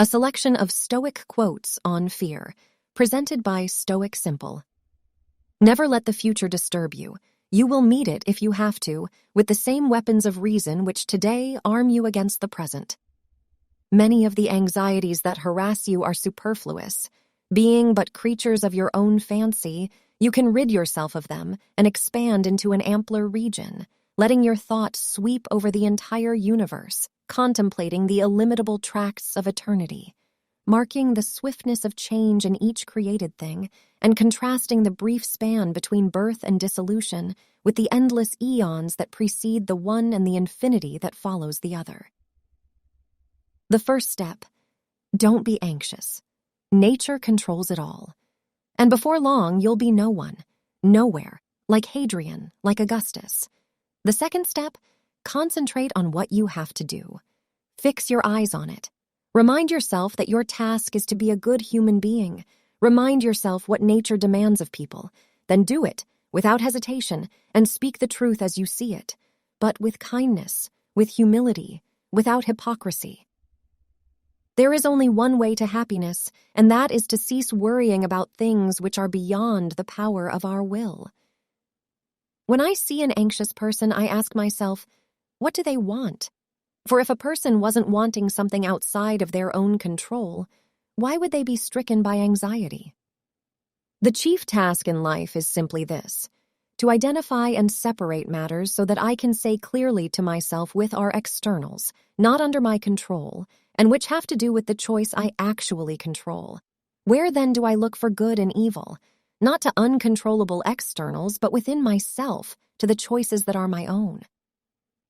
a selection of Stoic quotes on fear, presented by Stoic Simple. Never let the future disturb you. You will meet it, if you have to, with the same weapons of reason which today arm you against the present. Many of the anxieties that harass you are superfluous. Being but creatures of your own fancy, you can rid yourself of them and expand into an ampler region, letting your thought sweep over the entire universe, contemplating the illimitable tracts of eternity, marking the swiftness of change in each created thing, and contrasting the brief span between birth and dissolution with the endless eons that precede the one and the infinity that follows the other. The first step: don't be anxious. Nature controls it all. And before long, you'll be no one, nowhere, like Hadrian, like Augustus. The second step: concentrate on what you have to do. Fix your eyes on it. Remind yourself that your task is to be a good human being. Remind yourself what nature demands of people. Then do it, without hesitation, and speak the truth as you see it, but with kindness, with humility, without hypocrisy. There is only one way to happiness, and that is to cease worrying about things which are beyond the power of our will. When I see an anxious person, I ask myself, what do they want? For if a person wasn't wanting something outside of their own control, why would they be stricken by anxiety? The chief task in life is simply this: to identify and separate matters so that I can say clearly to myself with our externals, not under my control, and which have to do with the choice I actually control. Where then do I look for good and evil? Not to uncontrollable externals, but within myself, to the choices that are my own.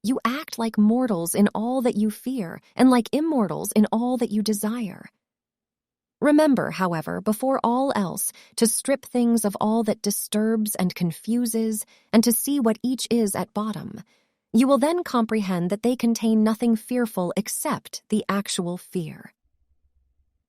You act like mortals in all that you fear, and like immortals in all that you desire. Remember, however, before all else, to strip things of all that disturbs and confuses, and to see what each is at bottom. You will then comprehend that they contain nothing fearful except the actual fear.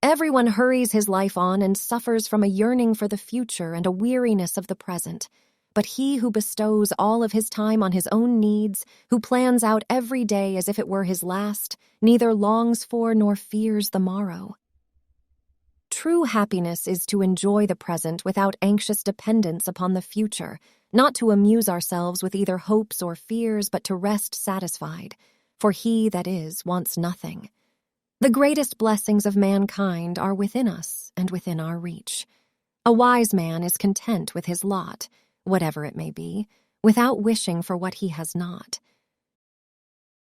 Everyone hurries his life on and suffers from a yearning for the future and a weariness of the present. But he who bestows all of his time on his own needs, who plans out every day as if it were his last, neither longs for nor fears the morrow. True happiness is to enjoy the present without anxious dependence upon the future, not to amuse ourselves with either hopes or fears, but to rest satisfied, for he, that is, wants nothing. The greatest blessings of mankind are within us and within our reach. A wise man is content with his lot, whatever it may be, without wishing for what he has not.